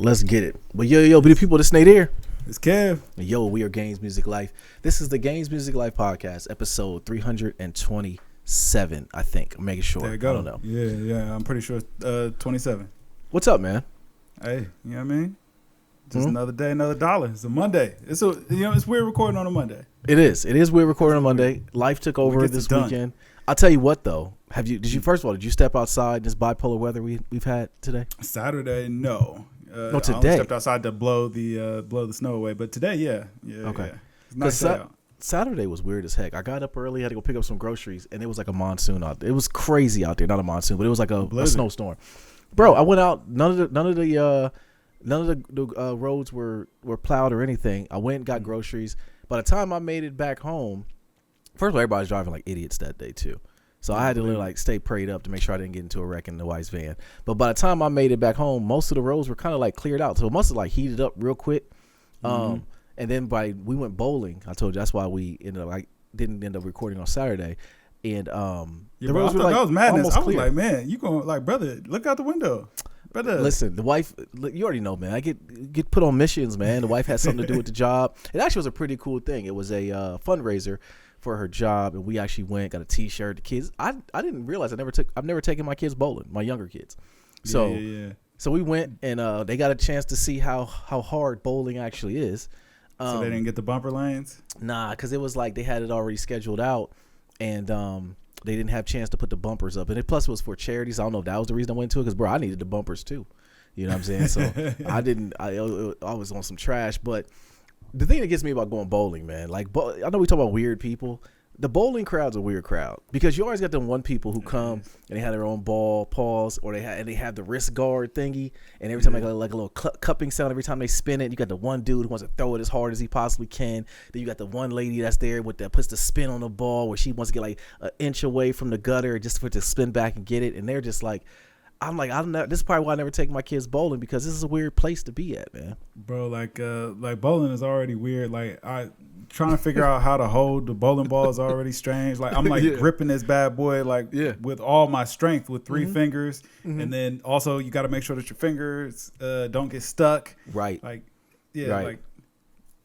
Let's get it. But yo, be the people that stay there. It's Kev. Yo, we are Games Music Life. This is the Games Music Life podcast, episode 327, I think. I'm making sure. There you go. I don't know. Yeah. I'm pretty sure it's 27. What's up, man? Hey, you know what I mean? Just another day, another dollar. It's a Monday. It's weird recording on a Monday. It is. It is weird recording on Monday. Life took over this weekend. I'll tell you what though. Did you step outside this bipolar weather we've had today? Saturday, no. No, today. I only stepped outside to blow the snow away. But today, yeah. Okay. Yeah. It's nice day out. Saturday was weird as heck. I got up early, had to go pick up some groceries, and it was like a monsoon out there. It was crazy out there. Not a monsoon, but it was like a snowstorm. Bro, I went out. None of the roads were plowed or anything. I went and got groceries. By the time I made it back home, first of all, everybody's driving like idiots that day too. So I had to like stay prayed up to make sure I didn't get into a wreck in the wife's van. But by the time I made it back home, most of the roads were kind of like cleared out. So it must have like heated up real quick. And then we went bowling. I told you that's why we didn't end up recording on Saturday. And the roads were like that was madness. I was like, man, you going like, brother, look out the window. Brother. Listen, the wife, you already know, man. I get put on missions, man. The wife had something to do with the job. It actually was a pretty cool thing. It was a fundraiser for her job, and we actually went, got a T-shirt. The kids, I didn't realize I've never taken my kids bowling, my younger kids. So so we went, and they got a chance to see how hard bowling actually is. So they didn't get the bumper lanes? Nah, because it was like they had it already scheduled out, and they didn't have a chance to put the bumpers up. And plus it was for charities. I don't know if that was the reason I went to it, because, bro, I needed the bumpers too. You know what I'm saying? So I was on some trash. But the thing that gets me about going bowling, man, like, I know we talk about weird people. The bowling crowd's a weird crowd, because you always got them one people who come and they have their own ball paws, or they have the wrist guard thingy, and every time they got like a little cupping sound every time they spin it. You got the one dude who wants to throw it as hard as he possibly can. Then you got the one lady that's there puts the spin on the ball, where she wants to get like an inch away from the gutter just for it to spin back and get it. And they're just like, I'm like, I don't know. This is probably why I never take my kids bowling, because this is a weird place to be at, man. Bro, like bowling is already weird. Like, trying to figure out how to hold the bowling ball is already strange. Like, I'm like gripping this bad boy with all my strength with three fingers, and then also you got to make sure that your fingers don't get stuck. Right. Like, like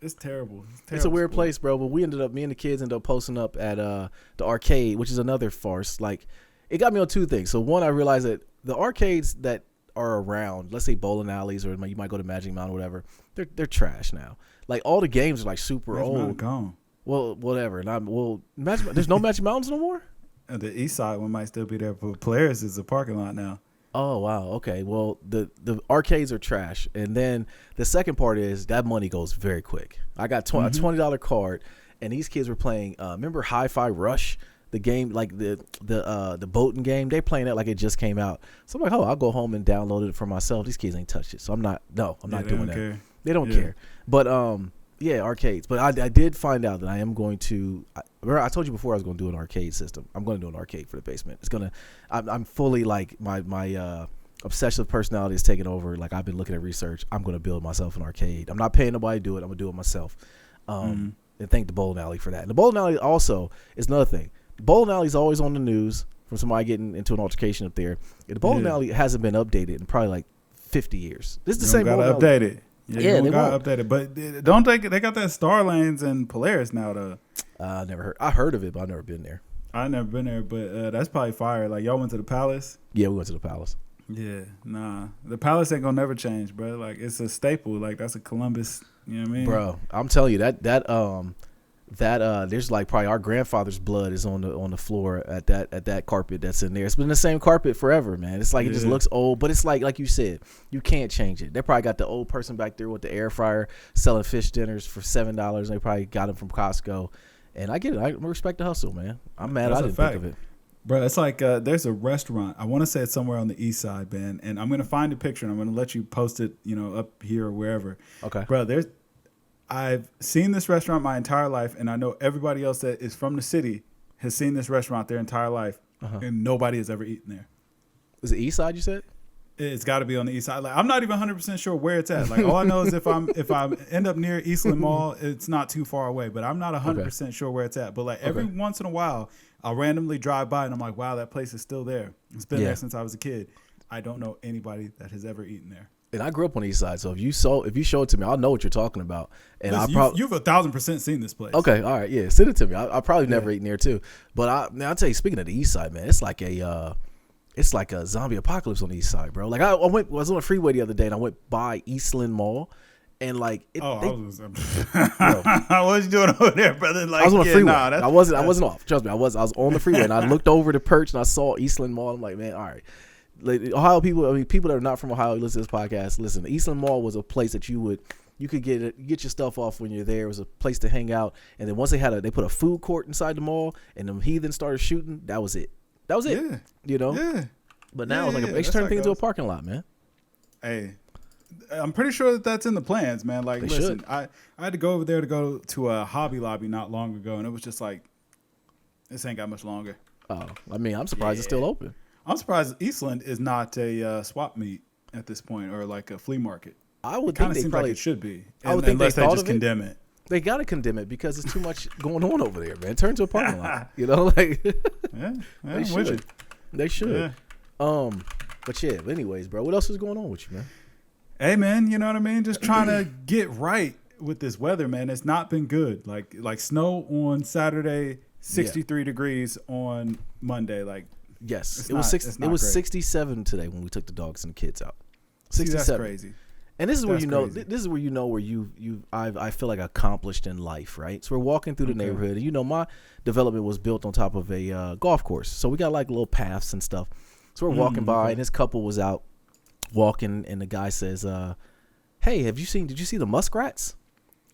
it's terrible. It's a weird place, bro. But me and the kids ended up posting up at the arcade, which is another farce. Like, it got me on two things. So one, I realized that the arcades that are around, let's say bowling alleys, or you might go to Magic Mountain or whatever, they're trash now. Like, all the games are like super old. Gone. Well, whatever. There's no Magic Mountains no more? The east side one might still be there, but Polaris is a parking lot now. Oh, wow. Okay. Well, the arcades are trash. And then the second part is that money goes very quick. I got a $20 card, and these kids were playing, remember Hi-Fi Rush? The game, like the boating game, they playing it like it just came out. So I'm like, I'll go home and download it for myself. These kids ain't touched it, so I'm not doing that. Care. They don't care. But arcades. But I did find out that I am going to. I told you before I was going to do an arcade system. I'm going to do an arcade for the basement. I'm fully like my obsessive personality is taking over. Like, I've been looking at research. I'm going to build myself an arcade. I'm not paying nobody to do it. I'm going to do it myself. And thank the bowling alley for that. And the bowling alley also is another thing. Bowling alley is always on the news from somebody getting into an altercation up there. The bowling alley hasn't been updated in probably like 50 years. This is the same. Gotta update it. Yeah, they gotta update it. But don't they got that Star Lanes and Polaris now though? I heard of it, but I've never been there. I've never been there, but that's probably fire. Like, y'all went to the Palace? Yeah, we went to the Palace. Yeah, nah. The Palace ain't gonna never change, bro. Like, it's a staple. Like, that's a Columbus, you know what I mean? Bro, I'm telling you that there's like probably our grandfather's blood is on the floor at that carpet that's in there. It's been the same carpet forever, man. It's like it just looks old, but it's like you said, you can't change it. They probably got the old person back there with the air fryer selling fish dinners for $7. They probably got them from Costco, and I get it. I respect the hustle, man. I'm mad I didn't think of it. Bro, it's like there's a restaurant. I want to say it's somewhere on the east side, man. And I'm gonna find a picture and I'm gonna let you post it, up here or wherever. Okay, bro. I've seen this restaurant my entire life, and I know everybody else that is from the city has seen this restaurant their entire life, and nobody has ever eaten there. Is it east side, you said? It's got to be on the east side. Like, I'm not even 100% sure where it's at. Like, all I know is if I end up near Eastland Mall, it's not too far away, but I'm not 100% sure where it's at. But like every once in a while, I'll randomly drive by and I'm like, wow, that place is still there. It's been there since I was a kid. I don't know anybody that has ever eaten there. And I grew up on the East Side, so if you show it to me, I'll know what you're talking about. And listen, you've 1,000% seen this place. Okay, all right, yeah, send it to me. I probably never eaten there too. But I'll tell you, speaking of the East Side, man, it's like a zombie apocalypse on the East Side, bro. Like I was on the freeway the other day, and I went by Eastland Mall, and like what was you doing over there, brother? Like, I was on the freeway. I wasn't off. Trust me, I was on the freeway, and I looked over the perch, and I saw Eastland Mall. I'm like, man, all right. Like, Ohio people, people that are not from Ohio listen to this podcast. Listen, the Eastland Mall was a place that you could get your stuff off when you're there. It was a place to hang out, and then once they put a food court inside the mall, and the heathens started shooting. That was it. Yeah. You know. Yeah. But now it's like they turned things into a parking lot, man. Hey, I'm pretty sure that's in the plans, man. Like, listen, I had to go over there to go to a Hobby Lobby not long ago, and it was just like, this ain't got much longer. Oh, I mean, I'm surprised it's still open. I'm surprised Eastland is not a swap meet at this point, or like a flea market. I would think they probably like it should be. I would think unless they just condemn it. They gotta condemn it because there's too much going on over there, man. Turn into a parking lot, you know. Like, they should. They should. Yeah. But yeah. Anyways, bro, what else is going on with you, man? Hey, man, you know what I mean? Just trying to get right with this weather, man. It's not been good. Like snow on Saturday, 63 degrees on Monday. Like. Yes, it was 67 today when we took the dogs and the kids out. 67. See, that's crazy. And this is where I feel like accomplished in life, right? So we're walking through the neighborhood, and my development was built on top of a golf course, so we got like little paths and stuff. So we're walking by, and this couple was out walking, and the guy says, "Hey, did you see the muskrats?"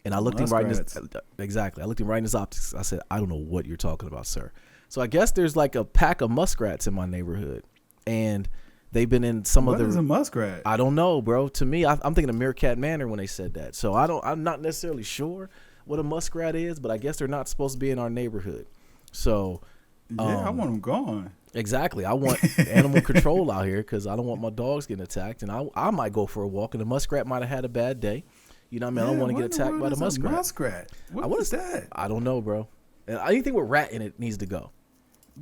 And I looked him right in his exactly. I looked him right in his optics. I said, "I don't know what you're talking about, sir." So I guess there's like a pack of muskrats in my neighborhood, and they've been in some of the. What is a muskrat? I don't know, bro. To me, I'm thinking of Meerkat Manor when they said that. So I'm not necessarily sure what a muskrat is, but I guess they're not supposed to be in our neighborhood. So I want them gone. Exactly. I want animal control out here because I don't want my dogs getting attacked, and I might go for a walk, and the muskrat might have had a bad day. You know what I mean? I don't want to get attacked by the muskrat. What is that? I don't know, bro. Anything with rat in it needs to go.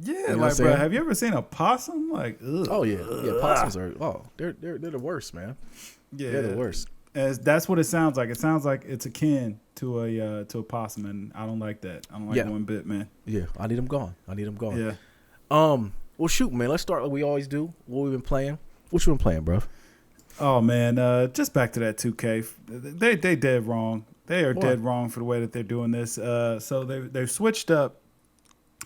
Yeah, like, bro, have you ever seen a possum? Like, ugh. Oh yeah, possums are. Oh, they're the worst, man. Yeah, they're the worst. That's what it sounds like. It sounds like it's akin to a possum, and I don't like that. I don't like it one bit, man. Yeah, I need them gone. Yeah. Well, shoot, man. Let's start like we always do. What we've been playing. What you been playing, bro? Oh man, just back to that 2K. They dead wrong. They are dead wrong for the way that they're doing this. So they've switched up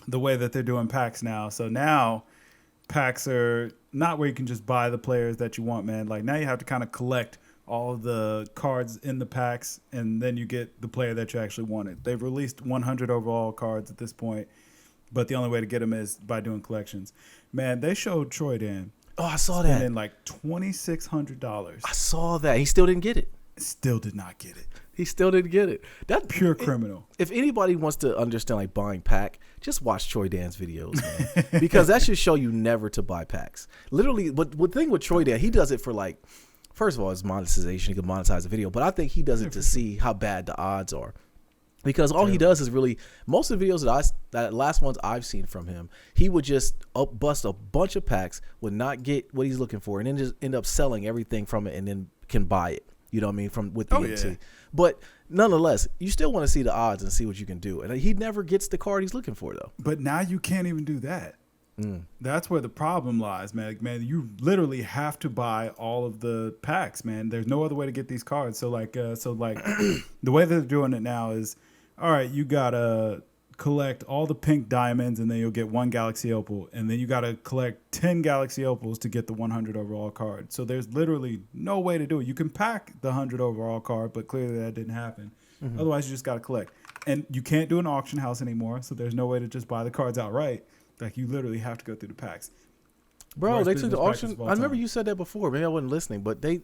the way that they're doing packs now. So now packs are not where you can just buy the players that you want, man. Like now you have to kind of collect all of the cards in the packs, and then you get the player that you actually wanted. They've released 100 overall cards at this point, but the only way to get them is by doing collections. Man, they showed Troy Dan. Oh, I saw that. Spending like $2,600. I saw that. He still didn't get it. Still did not get it. He still didn't get it. That's pure criminal. If anybody wants to understand like buying pack, just watch Troy Dan's videos, man. Because that should show you never to buy packs. Literally, but the thing with Troy Dan, he does it for like, first of all, it's monetization. He can monetize the video, but I think he does it to see how bad the odds are. Because all he does is really, most of the videos that last ones I've seen from him, he would just bust a bunch of packs, would not get what he's looking for, and then just end up selling everything from it, and then can buy it. You know what I mean? With the ENT. Yeah. But nonetheless, you still want to see the odds and see what you can do. And he never gets the card he's looking for, though. But now you can't even do that. That's where the problem lies, man. Man, you literally have to buy all of the packs, man. There's no other way to get these cards. So the way they're doing it now is, all right, you gotta collect all the pink diamonds, and then you'll get one Galaxy Opal, and then you gotta collect 10 Galaxy Opals to get the 100 overall card. So there's literally no way to do it. You can pack the 100 overall card, but clearly that didn't happen. Otherwise, you just gotta collect, and you can't do an auction house anymore. So there's no way to just buy the cards outright. Like you literally have to go through the packs. Bro, they took the auction. I remember you said that before. Maybe I wasn't listening, but they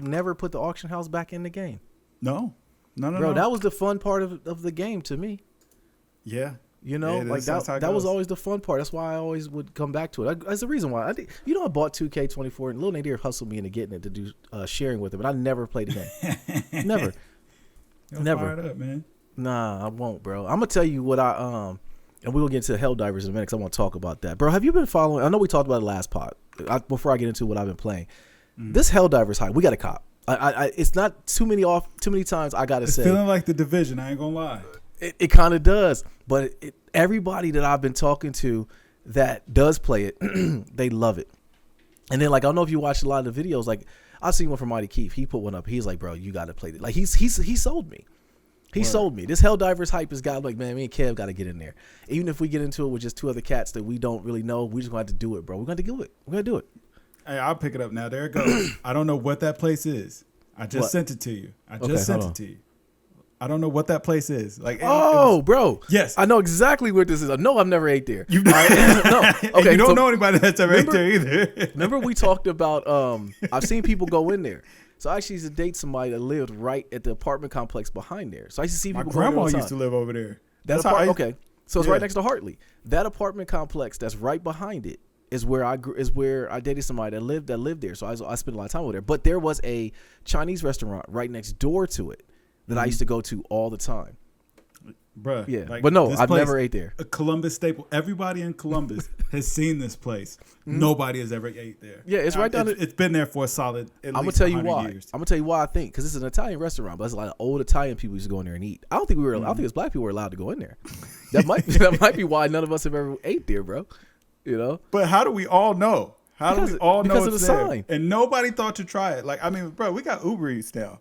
never put the auction house back in the game. No. Bro, that was the fun part of the game to me. Yeah. You know, like that was always the fun part. That's why I always would come back to it. That's the reason why. I bought 2K24, and Lil Nadir hustled me into getting it to do sharing with him, but I never played the game. Never. Never. Fire it up, man. Nah, I won't, bro. I'm gonna tell you what and we're gonna get into Helldivers in a minute because I want to talk about that, bro. Have you been following? I know we talked about it last pod. Before I get into what I've been playing, This Helldivers hype, we got to cop. It's not too many times I gotta say. It's feeling like The Division. I ain't gonna lie. It kind of does, but everybody that I've been talking to that does play it, they love it. And then, like, I don't know if you watched a lot of the videos. Like, I seen one from Mighty Keith. He put one up. He's like, bro, you got to play it. Like, he sold me. He sold me. This Helldivers hype has got, like, man, me and Kev got to get in there. Even if we get into it with just two other cats that we don't really know, we just going to have to do it, bro. We're going to do it. We're going to do it. Hey, I'll pick it up now. There it goes. I don't know what that place is. I just sent it to you. I don't know what that place is. Like, bro. Yes, I know exactly what this is. I know I've never ate there. No. Okay, you don't know anybody that's ever ate there either. Remember we talked about? I've seen people go in there. So I actually used to date somebody that lived right at the apartment complex behind there. So I used to see people. My grandma used to live over there. Okay, so it's right next to Hartley. That apartment complex that's right behind it is where I dated somebody that lived there. So I spent a lot of time over there. But there was a Chinese restaurant right next door to it that I used to go to all the time. Bruh. Yeah. Like, but no, I've never ate there. A Columbus staple. Everybody in Columbus has seen this place. Nobody has ever ate there. Yeah, it's right down. It's been there for a solid at least 100 years. I'm gonna tell you why I think, because it's an Italian restaurant, but there's a lot of old Italian people used to go in there and eat. I don't think it's black people were allowed to go in there. That might be why none of us have ever ate there, bro. You know. But how do we all know? Because it's of the there? sign. And nobody thought to try it. Like, I mean, bro, we got Uber Eats now.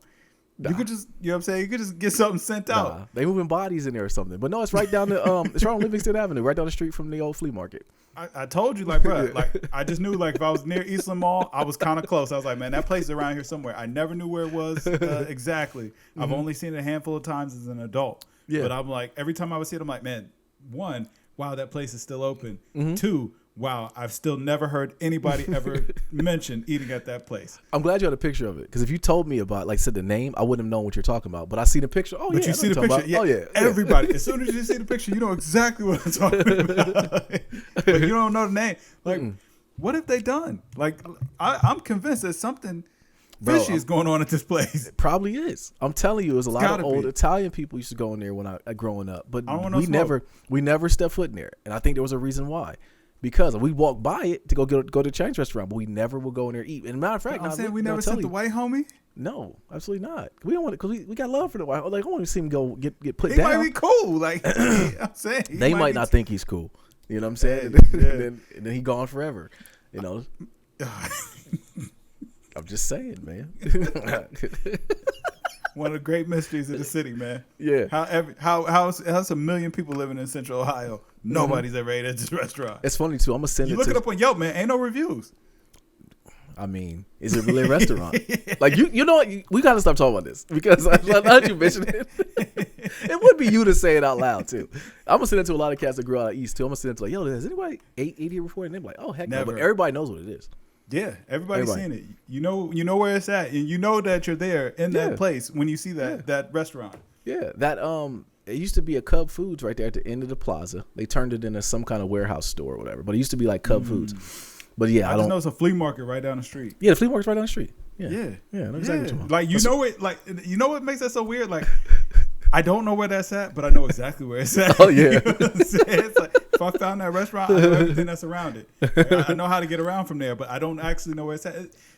Nah. You could just, you know what I'm saying? You could just get something sent out. They moving bodies in there or something. But no, it's right down it's right on Livingston Avenue, right down the street from the old flea market. I told you, like, bro, like, I just knew, like, if I was near Eastland Mall, I was kind of close. I was like, man, that place is around here somewhere. I never knew where it was exactly. I've only seen it a handful of times as an adult. Yeah. But I'm like, every time I would see it, I'm like, man, one, wow, that place is still open. Two, wow, I've still never heard anybody ever mention eating at that place. I'm glad you had a picture of it, because if you told me about, like, said the name, I wouldn't have known what you're talking about. But I see the picture. Oh, but you see the picture. Yeah. Oh, yeah. Everybody, as soon as you see the picture, you know exactly what I'm talking about. But you don't know the name. Like, what have they done? Like, I'm convinced there's something fishy is going on at this place. It probably is. I'm telling you, there's a lot of old Italian people used to go in there when I growing up, but we never stepped foot in there, and I think there was a reason why. Because we walked by it to go to the Chinese restaurant, but we never will go in there and eat. And matter of fact, I'm saying we never sent the white homie. No, absolutely not. We don't want it, because we got love for the white. Like, I want to see him go get put down. He might be cool. Like, I'm saying they might not think he's cool. You know what I'm saying? Yeah. and then he gone forever. You know. I'm just saying, man. One of the great mysteries of the city, man. Yeah. How's a million people living in Central Ohio? Nobody's ever ate at this restaurant. It's funny too. I'm gonna send it. You look it up on Yelp, man. Ain't no reviews. I mean, is it really a restaurant? Like, you know what? We gotta stop talking about this, because I heard you mention it. It would be you to say it out loud too. I'm gonna send it to a lot of cats that grew out East too. I'm gonna send it to, like, yo, has anybody ate here before? And they're like, oh, heck no. But everybody knows what it is. Yeah, everybody's seen it. You know where it's at, and you know that you're there in that place when you see that restaurant. Yeah, that it used to be a Cub Foods right there at the end of the plaza. They turned it into some kind of warehouse store or whatever, but it used to be like Cub Foods. But yeah, I just know it's a flea market right down the street. Yeah, the flea market's right down the street. Yeah, I know exactly what you're like, you know what makes that so weird? Like, I don't know where that's at, but I know exactly where it's at. Oh yeah. You know what I'm saying? It's like, if I found that restaurant, I know everything that's around it. I know how to get around from there, but I don't actually know where it's at.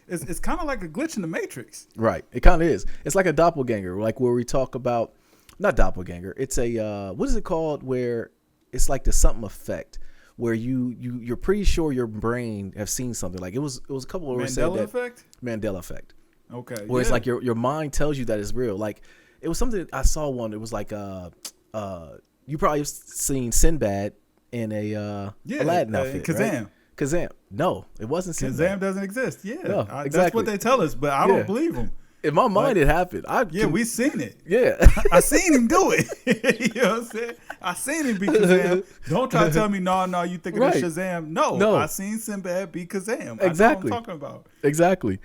It's kind of like a glitch in the Matrix. Right. It kind of is. It's like a doppelganger, like where we talk about, not doppelganger. It's a what is it called? Where it's like the something effect, where you're pretty sure your brain have seen something. Like it was a couple of Mandela effect. Mandela effect. Okay. Where it's like your mind tells you that it's real. Like it was something I saw one. It was like you probably have seen Sinbad in a Aladdin outfit. Kazam. Right? Kazam. No, it wasn't Sinbad. Kazam doesn't exist. Yeah, no, exactly. That's what they tell us, but I don't believe them. In my mind, it happened. We seen it. Yeah. I seen him do it. You know what I'm saying? I seen him be Kazam. Don't try to tell me, no, you thinking of Shazam. No, I seen Sinbad be Kazam. Exactly. I know what I'm talking about. Exactly.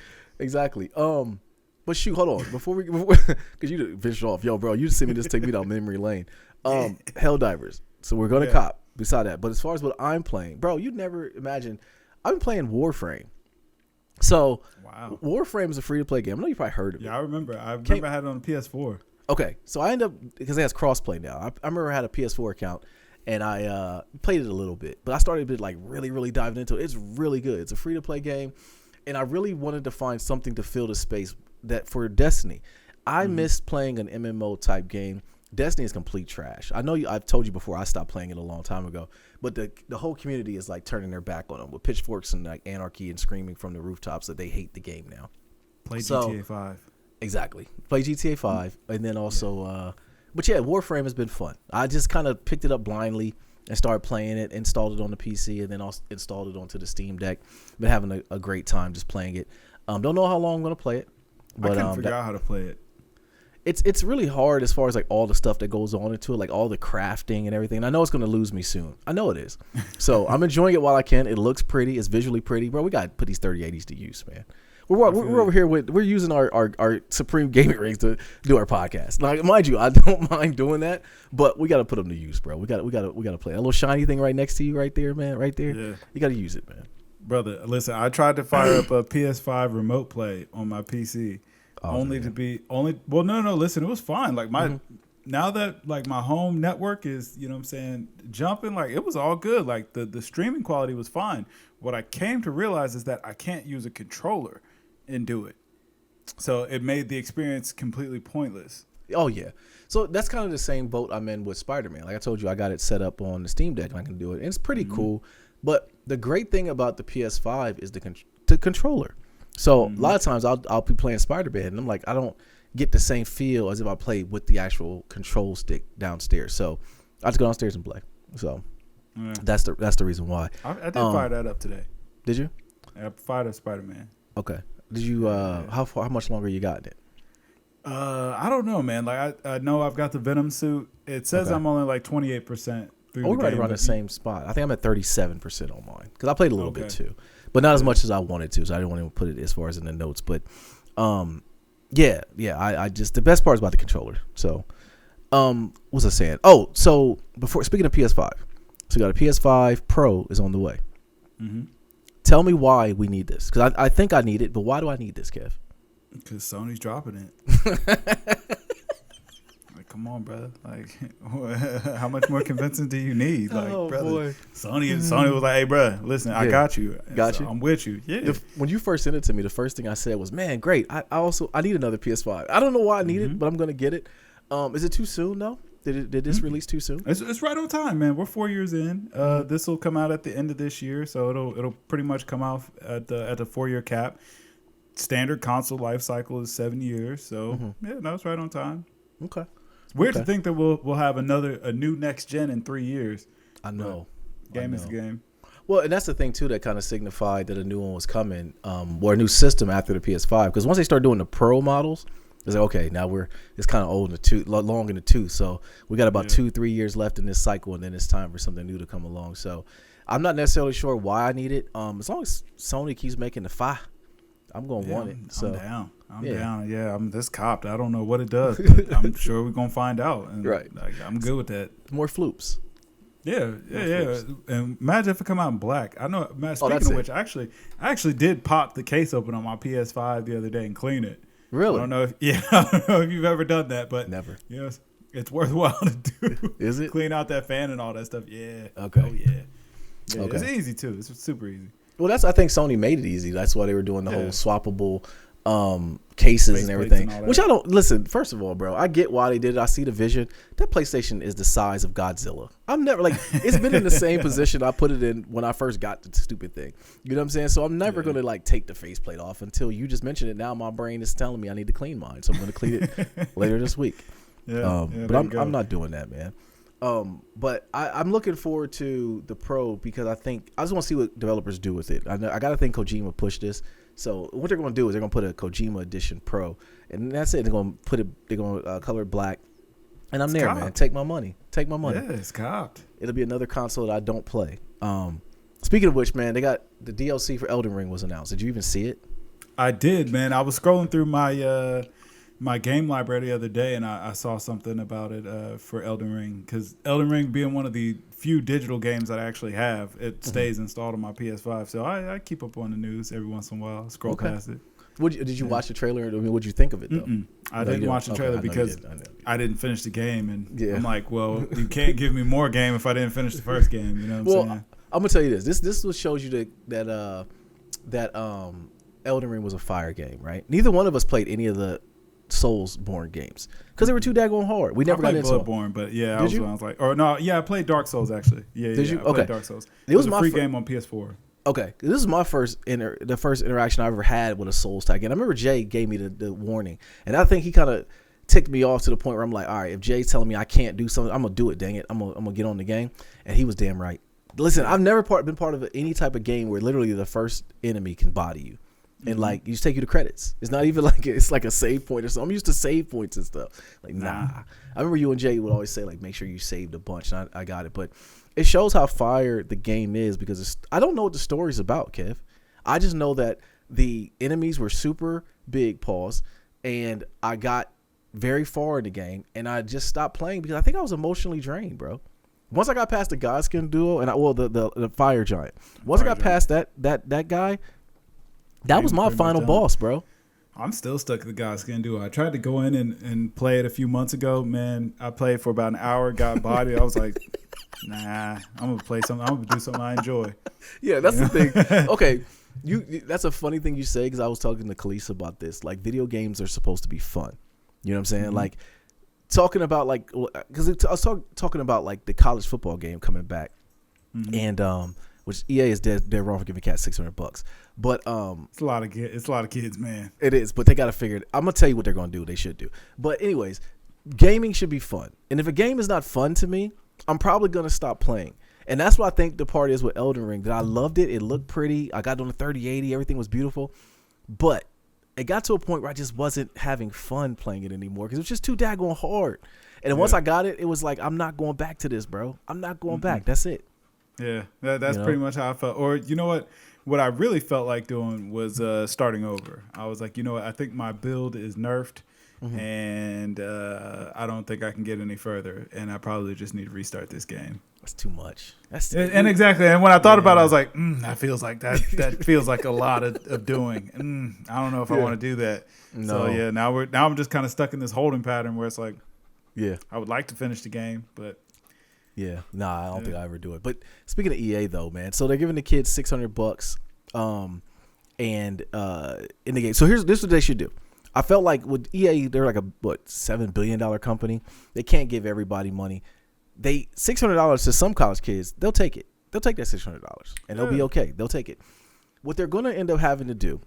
But shoot, hold on. Before because you finished off. Yo, bro, you just see me just take me down memory lane. Helldivers. So we're going to cop beside that. But as far as what I'm playing, bro, you'd never imagine. I've been playing Warframe. So, wow. Warframe is a free-to-play game. I know you probably heard of it. Yeah, I remember. I had it on the PS4. Okay, so I end up, because it has cross-play now. I remember I had a PS4 account, and I played it a little bit. But I started like really, really diving into it. It's really good. It's a free-to-play game. and I really wanted to find something to fill the space that for Destiny. I miss playing an MMO type game. Destiny is complete trash. I know I've told you before I stopped playing it a long time ago, but the whole community is like turning their back on them with pitchforks and like anarchy and screaming from the rooftops that they hate the game now. Play GTA 5. Exactly. Play GTA 5, and then also, but yeah, Warframe has been fun. I just kind of picked it up blindly and started playing it, installed it on the PC, and then also installed it onto the Steam Deck. Been having a great time just playing it. Don't know how long I'm gonna play it, but I couldn't figure out how to play it. It's really hard as far as like all the stuff that goes on into it, like all the crafting and everything. And I know it's going to lose me soon. I know it is. So I'm enjoying it while I can. It looks pretty. It's visually pretty. Bro, we got to put these 3080s to use, man. We're over here we're using our Supreme gaming rigs to do our podcast. Like, mind you, I don't mind doing that, but we got to put them to use, bro. We got to play. That little shiny thing right next to you right there, man, right there. Yeah. You got to use it, man. Brother, listen, I tried to fire up a PS5 remote play on my PC. Well, no, listen, it was fine. Like now that like my home network is, you know what I'm saying, jumping, like it was all good. Like the streaming quality was fine. What I came to realize is that I can't use a controller and do it. So it made the experience completely pointless. Oh yeah. So that's kind of the same boat I'm in with Spider-Man. Like I told you, I got it set up on the Steam Deck and I can do it. And it's pretty cool. But the great thing about the PS5 is the controller. So a lot of times I'll be playing Spider-Man and I'm like, I don't get the same feel as if I played with the actual control stick downstairs. So I just go downstairs and play. So that's the reason why. I did fire that up today. Did you? I fired up Spider-Man. Okay. Did you? How much longer you got it? I don't know, man. Like I know I've got the Venom suit. It says I'm only like 28% through. We're right around the same spot. I think I'm at 37% on mine because I played a little bit too. But not as much as I wanted to, so I didn't want to put it as far as in the notes. But, I just the best part is about the controller. So, what was I saying? Oh, so speaking of PS5, so we got a PS5 Pro is on the way. Tell me why we need this, because I think I need it, but why do I need this, Kev? Because Sony's dropping it. Like, come on, brother. Like, how much more convincing do you need? Like, brother, boy. Sony was like, hey, bro, listen, I got you. I'm with you. Yeah. When you first sent it to me, the first thing I said was, man, great. I need another PS5. I don't know why I need it, but I'm gonna get it. Is it too soon though? Did this release too soon? It's right on time, man. We're 4 years in. This will come out at the end of this year, so it'll pretty much come out at the 4-year cap. Standard console life cycle is 7 years, so it's right on time. Okay. It's weird to think that we'll have a new next gen in 3 years. I know. Game is a game. Well, and that's the thing too that kind of signified that a new one was coming, or a new system after the PS5. Because once they start doing the Pro models, it's like, okay, now it's kind of long in the tooth. So we got about 2-3 years left in this cycle, and then it's time for something new to come along. So I'm not necessarily sure why I need it. As long as Sony keeps making the Fi, I'm gonna want it. So I'm down. I'm down. Yeah, I'm this copped. I don't know what it does, but I'm sure we're gonna find out. And like, I'm good with that. More floops. Yeah. And imagine if it come out in black. I know. Speaking of which, I actually did pop the case open on my PS5 the other day and clean it. Really? I don't know if you've ever done that, but never. Yes, it's worthwhile to do. Is it? Clean out that fan and all that stuff. Yeah. Okay. Oh yeah. Okay. It's easy too. It's super easy. Well, I think Sony made it easy. That's why they were doing the whole swappable cases and everything. Which I don't listen. First of all, bro, I get why they did it. I see the vision. That PlayStation is the size of Godzilla. I'm never it's been in the same position I put it in when I first got the stupid thing. You know what I'm saying? So I'm never gonna take the faceplate off until you just mentioned it. Now my brain is telling me I need to clean mine, so I'm gonna clean it later this week. But I'm not doing that, man. But I'm looking forward to the Pro because I just want to see what developers do with it. I got to think Kojima pushed this. So what they're going to do is they're going to put a Kojima Edition Pro, and that's it. They're going to color it black, and I'm there, copped. Man. Take my money. Yeah, it's copped. It'll be another console that I don't play. Speaking of which, man, they got the DLC for Elden Ring was announced. Did you even see it? I did, man. I was scrolling through my game library the other day, and I saw something about it for Elden Ring, because Elden Ring being one of the few digital games that I actually have, it stays installed on my PS5. So I keep up on the news every once in a while, scroll past it. Did you watch the trailer? I mean, what'd you think of it, though? I didn't watch the trailer because I didn't finish the game, and I'm like, well, you can't give me more game if I didn't finish the first game. You know what I'm saying? I'm gonna tell you this. This shows you that Elden Ring was a fire game, right? Neither one of us played any of the Soulsborne games because they were too daggone hard. We never got into Bloodborne, but yeah, I was like, or no, yeah, I played Dark Souls actually. Yeah, Did you? I played Dark Souls. It was a free game on PS4. Okay, this is my first interaction I ever had with a Souls type game. I remember Jay gave me the warning, and I think he kind of ticked me off to the point where I'm like, all right, if Jay's telling me I can't do something, I'm gonna do it. Dang it, I'm gonna get on the game, and he was damn right. Listen, I've never been part of any type of game where literally the first enemy can body you. And like you just take you to credits. It's not even like it's like a save point or something. I'm used to save points and stuff. Like nah. I remember you and Jay would always say like make sure you saved a bunch. And I got it, but it shows how fire the game is because I don't know what the story's about, Kev. I just know that the enemies were super big, and I got very far in the game, and I just stopped playing because I think I was emotionally drained, bro. Once I got past the Godskin duo and the fire giant. Once I got past that guy. That was my final boss, bro. I'm still stuck at the Godskin duo. I tried to go in and play it a few months ago. Man, I played for about an hour, got bodied. I was like, nah, I'm going to play something. I'm going to do something I enjoy. Yeah, that's the thing. Okay, that's a funny thing you say because I was talking to Khalees about this. Like, video games are supposed to be fun. You know what I'm saying? Mm-hmm. Like, talking about, like, because I was talking about, like, the college football game coming back. Mm-hmm. And, which EA is dead wrong for giving cats $600. But it's a lot of kids, man. It is, but they got to figure it. I'm gonna tell you what they're gonna do. They should do. But anyways, gaming should be fun. And if a game is not fun to me, I'm probably gonna stop playing. And that's what I think the part is with Elden Ring. That I loved it. It looked pretty. I got it on the 3080. Everything was beautiful. But it got to a point where I just wasn't having fun playing it anymore because it was just too daggone hard. And once I got it, it was like I'm not going back to this, bro. I'm not going back. That's it. Yeah, that's pretty much how I felt. Or you know what? What I really felt like doing was starting over. I was like, you know what? I think my build is nerfed, and I don't think I can get any further. And I probably just need to restart this game. That's too much. And exactly. And when I thought about it, I was like, that feels like that feels like a lot of doing. I don't know if I want to do that. No. So yeah, now I'm just kind of stuck in this holding pattern where it's like, I would like to finish the game, but. Yeah, I don't think I ever do it. But speaking of EA though, man, so they're giving the kids $600, and in the game. So this is what they should do. I felt like with EA, they're like a $7 billion company. They can't give everybody money. They $600 to some college kids, they'll take it. They'll take that $600 and they'll be okay. They'll take it. What they're going to end up having to do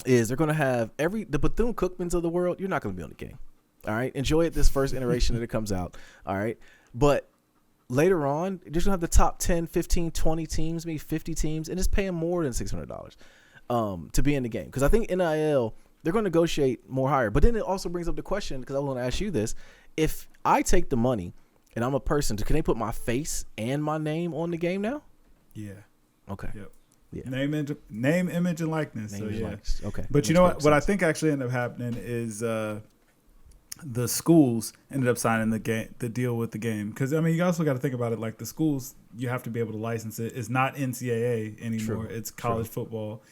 is they're going to have the Bethune-Cookmans of the world. You're not going to be on the game. All right, enjoy it this first iteration that it comes out. All right, but later on, you're just going to have the top 10, 15, 20 teams, maybe 50 teams, and just pay them more than $600 to be in the game. Because I think NIL, they're going to negotiate more higher. But then it also brings up the question, because I want to ask you this. If I take the money and I'm a person, can they put my face and my name on the game now? Yeah. Okay. Yep. Yeah. Name, image, and likeness. Likeness. Okay. But you know what? What I think actually ended up happening is the schools ended up signing the deal with the game, because I mean you also got to think about it like the schools, you have to be able to license it. It's not NCAA anymore. It's college football,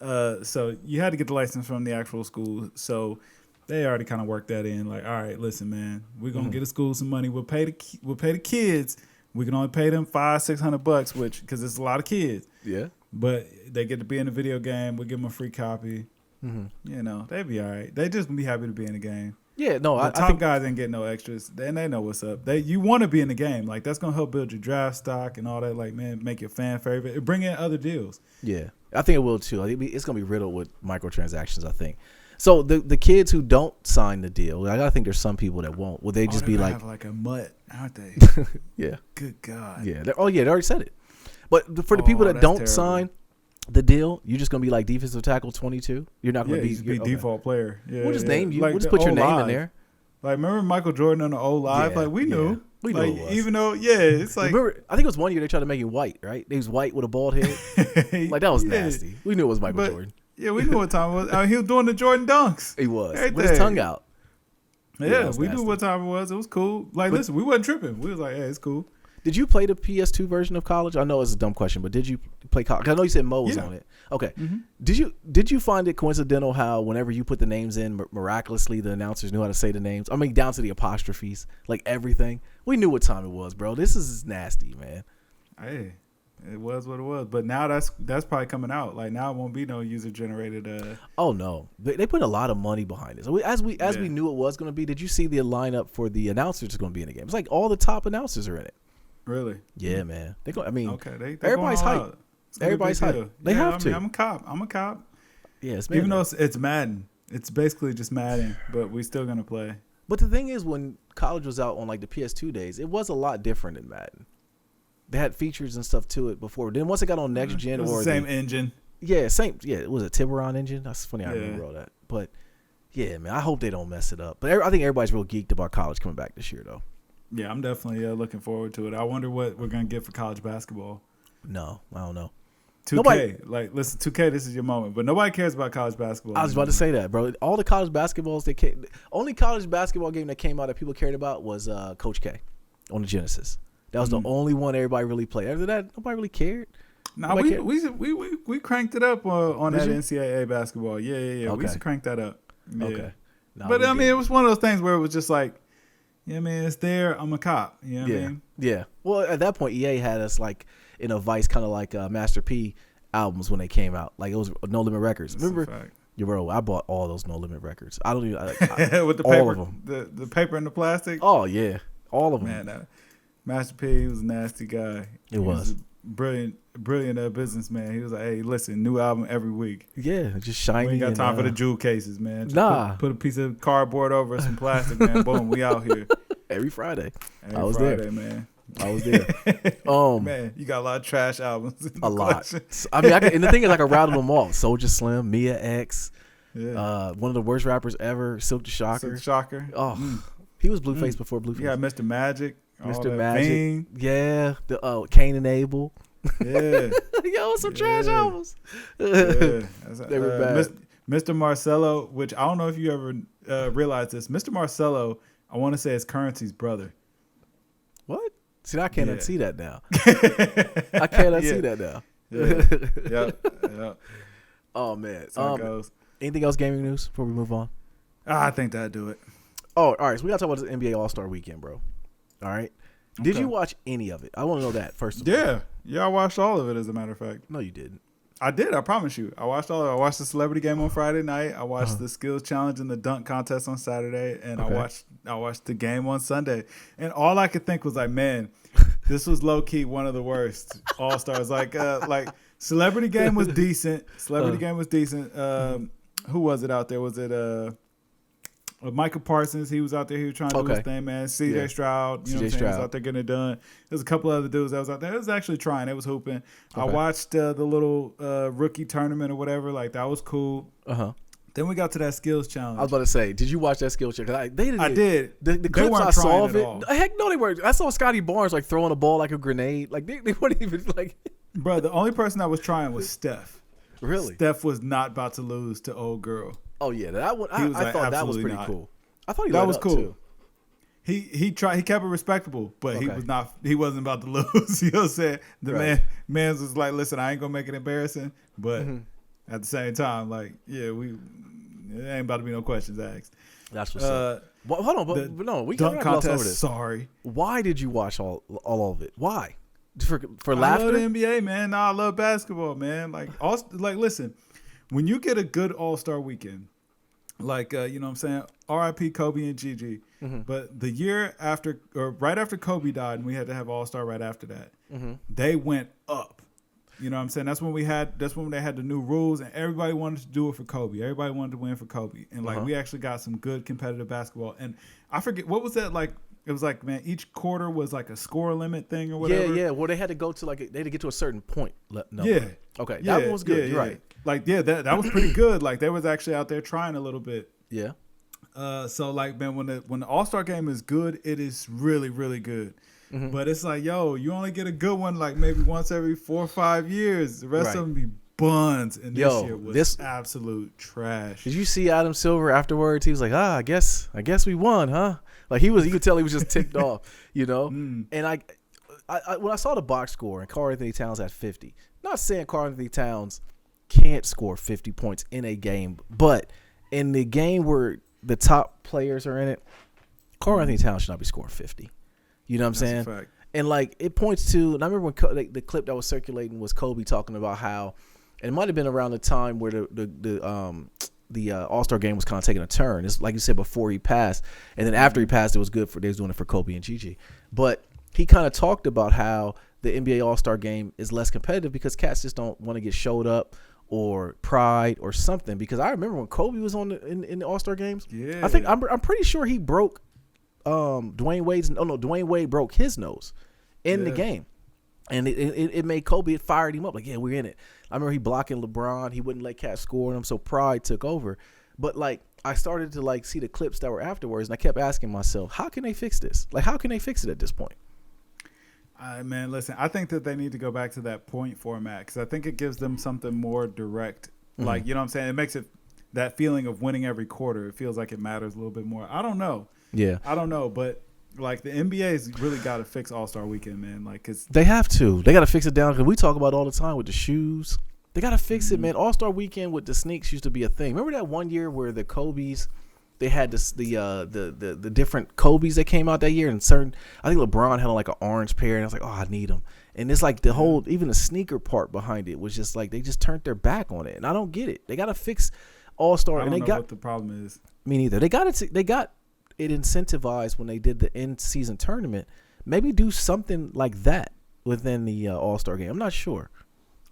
so you had to get the license from the actual school. So they already kind of worked that in, like, all right, listen, man, we're gonna get a school some money. We'll pay the kids. We can only pay them $500-$600, which because it's a lot of kids. Yeah, but they get to be in a video game. We'll give them a free copy. You know, they'd be all right. They just be happy to be in the game. Yeah, no, I think guys ain't getting no extras. They know what's up. You want to be in the game. Like, that's going to help build your draft stock and all that. Like, man, make your fan favorite. Bring in other deals. Yeah, I think it will too. I think it's going to be riddled with microtransactions, I think. So the kids who don't sign the deal, I think there's some people that won't. Will they just be like... have like a mutt, aren't they? Yeah. Good God. Yeah. They already said it. But for the people that don't sign the deal, you're just gonna be like defensive tackle 22. You're not gonna be default player. Yeah, we'll just name you. Like, we'll just put your name in there. Like, remember Michael Jordan on the old live? Like, we knew. We knew it was. Even though, it's like, remember, I think it was one year they tried to make him white, right? He was white with a bald head. Like, that was nasty. We knew it was Michael Jordan. Yeah, we knew what time it was. He was doing the Jordan dunks. He was with his tongue out. Yeah, we knew what time it was. It was cool. Like, listen, we wasn't tripping. We was like, hey, it's cool. Did you play the PS2 version of college? I know it's a dumb question, but did you play college? I know you said Mo was on it. Okay. Did you find it coincidental how whenever you put the names in, miraculously the announcers knew how to say the names? I mean, down to the apostrophes, like everything. We knew what time it was, bro. This is nasty, man. Hey, It was what it was. But now that's probably coming out. Like now it won't be no user generated. Oh no, they put a lot of money behind this. As we knew it was going to be. Did you see the lineup for the announcers that's going to be in the game? It's like all the top announcers are in it. Really? Yeah, man. Okay. Everybody's hyped. Everybody's hyped. They have to. I'm a cop. Yeah, it's even though it's Madden. It's basically just Madden, but we still gonna play. But the thing is, when college was out on like the PS2 days, it was a lot different than Madden. They had features and stuff to it before. Then once it got on next gen, it was or the same engine. Yeah, same. Yeah, it was a Tiburon engine. That's funny. I remember all that. But yeah, man, I hope they don't mess it up. But I think everybody's real geeked about college coming back this year, though. Yeah, I'm definitely looking forward to it. I wonder what we're gonna get for college basketball. No, I don't know. 2K, listen, 2K, this is your moment. But nobody cares about college basketball. I was about to say that, bro. All the college basketballs only college basketball game that came out that people cared about was Coach K on the Genesis. That was the only one everybody really played. After that, nobody really cared. Nah, we cranked it up on that NCAA basketball. Yeah. Okay. We used to crank that up. Yeah. Okay. No, but I mean, it was one of those things where it was just like, yeah, man, it's there. I'm a cop. You know what I mean? Yeah. Well, at that point, EA had us like in a vice, kind of like Master P albums when they came out. Like it was No Limit Records. Remember? Yeah, bro, I bought all those No Limit records. I don't even with the all paper, of them. The paper and the plastic. Oh yeah, all of them. Man, Master P was a nasty guy. He was a brilliant businessman. He was like, hey, listen, new album every week. Yeah, just shiny. We ain't got time for the jewel cases, man. Just put a piece of cardboard over some plastic, man. Boom, we out here. Every Friday. I was there, man. I was there. Man, you got a lot of trash albums. A lot. I mean, and the thing is, I can rattle them off. Soulja Slim, Mia X, one of the worst rappers ever, Silk the Shocker. Oh, he was Blueface before Blueface. Yeah, Mr. Magic. Mr. Magic. Ving. Yeah. The Cain and Abel. Yeah. Yo, some trash albums. Yeah. They were bad. Mr. Marcello, which I don't know if you ever realized this. Mr. Marcello, I want to say is Currency's brother. What? See, I can't unsee that now. I can't unsee that now. Yep. Oh, man. So it goes. Anything else gaming news before we move on? I think that'd do it. Oh, all right. So we got to talk about this NBA All-Star Weekend, bro. All right. Did you watch any of it? I want to know that first of all. Yeah, I watched all of it, as a matter of fact. No, you didn't. I did. I promise you. I watched all of it. I watched the celebrity game on Friday night. I watched the skills challenge and the dunk contest on Saturday, and I watched the game on Sunday. And all I could think was like, man, this was low key one of the worst All Stars. Like celebrity game was decent. Who was it out there? Was it Michael Parsons? He was out there. He was trying to do his thing, man. CJ Stroud, you know what I'm saying? He was out there getting it done. There's a couple other dudes that was out there. It was actually trying. They was hooping. Okay. I watched the little rookie tournament or whatever. Like, that was cool. Then we got to that skills challenge. I was about to say, did you watch that skills challenge? I did. The clips I saw of it. Heck no, they weren't. I saw Scotty Barnes like throwing a ball like a grenade. Like they weren't even like. Bro, the only person that was trying was Steph. Really? Steph was not about to lose to old girl. Oh yeah, that one. I thought that was pretty cool. I thought that was cool. Too. He tried. He kept it respectable, but he was not. He wasn't about to lose. You know what I'm saying? The man was like, "Listen, I ain't gonna make it embarrassing, but at the same time, like, yeah, it ain't about to be no questions asked." That's what's up. Well, hold on, but no, we can't gloss over this. Sorry. Why did you watch all of it? Why? For laughter? I love the NBA, man. Nah, I love basketball, man. Like, listen, when you get a good All-Star weekend. Like, you know what I'm saying? R.I.P. Kobe and Gigi. But the year after, or right after Kobe died, and we had to have All-Star right after that, they went up. You know what I'm saying? That's when they had the new rules, and everybody wanted to do it for Kobe. Everybody wanted to win for Kobe. And, like, we actually got some good competitive basketball. And I forget, what was that like? It was like, man, each quarter was like a score limit thing or whatever. Yeah. Well, they had to go to they had to get to a certain point. No. Yeah. Okay. That one was good. You're right. Like, yeah, that was pretty good. Like, they was actually out there trying a little bit. Yeah. So, like, man, when the All-Star game is good, it is really, really good. But it's like, yo, you only get a good one like maybe once every 4 or 5 years. The rest of them be buns. And this year was absolute trash. Did you see Adam Silver afterwards? He was like, I guess we won, huh? Like, you could tell he was just ticked off, you know? And I when I saw the box score and Karl Anthony Towns at 50, not saying Karl Anthony Towns can't score 50 points in a game, but in the game where the top players are in it, Karl Anthony Towns should not be scoring 50. You know what I'm saying? And like it points to, and I remember when the clip that was circulating was Kobe talking about how, and it might have been around the time where the All-Star game was kind of taking a turn. It's like you said before he passed, and then after he passed, it was good for they was doing it for Kobe and Gigi. But he kind of talked about how the NBA All-Star game is less competitive because cats just don't want to get showed up or pride or something. Because I remember when Kobe was on in the All-Star games, I think I'm pretty sure he broke Dwayne Wade broke his nose in the game, and it made Kobe, it fired him up like, yeah, we're in it. I remember he blocking LeBron, he wouldn't let Cat score on him, so pride took over. But like I started to like see the clips that were afterwards, and I kept asking myself, how can they fix this? Like, how can they fix it at this point? Man, listen, I think that they need to go back to that point format because I think it gives them something more direct. Like, you know what I'm saying? It makes it that feeling of winning every quarter. It feels like it matters a little bit more. I don't know. Yeah, I don't know, but like the NBA's really got to fix All-Star Weekend, man. Like, cause they have to. They got to fix it down because we talk about it all the time with the shoes. They got to fix it, man. All-Star Weekend with the sneaks used to be a thing. Remember that one year where the Kobe's, they had the different Kobe's that came out that year, and certain, I think LeBron had like an orange pair, and I was like, oh, I need them. And it's like the whole, even the sneaker part behind it was just like they just turned their back on it, and I don't get it. They got to fix All-Star, and they know got what the problem is. Me neither. They got it incentivized when they did the in-season tournament. Maybe do something like that within the All-Star game. I'm not sure.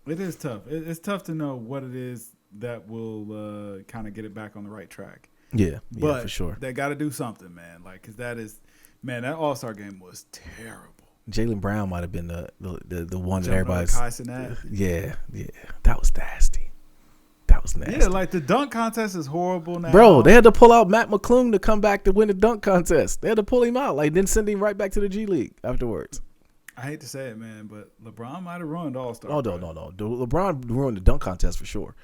It is tough. It's tough to know what it is that will kind of get it back on the right track. Yeah, for sure. They got to do something, man. Like, because that All-Star game was terrible. Jaylen Brown might have been the one that everybody's. Yeah, that was nasty. That was nasty. Yeah, like the dunk contest is horrible now. Bro, they had to pull out Matt McClung to come back to win the dunk contest. They had to pull him out, like then send him right back to the G League afterwards. I hate to say it, man, but LeBron might have ruined All-Star. Oh, no. LeBron ruined the dunk contest for sure.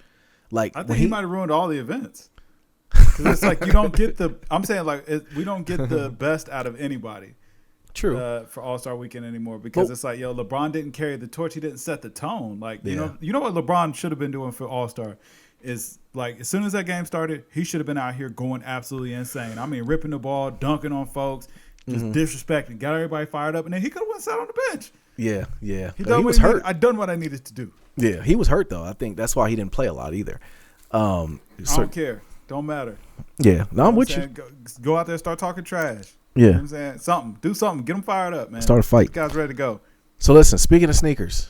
Like I think he might have ruined all the events. Because it's like you don't get we don't get the best out of anybody. True. For All-Star Weekend anymore because it's like, LeBron didn't carry the torch. He didn't set the tone. Like, you know what LeBron should have been doing for All-Star is like as soon as that game started, he should have been out here going absolutely insane. I mean, ripping the ball, dunking on folks, just disrespecting, got everybody fired up, and then he could have went sat on the bench. Yeah. He was hurt. I done what I needed to do. Yeah, he was hurt though. I think that's why he didn't play a lot either. I don't care. Don't matter. Yeah, no, I'm with you. Go out there, start talking trash. Yeah. You know what I'm saying? Do something. Get them fired up, man. Start a fight. These guys ready to go. So listen, speaking of sneakers,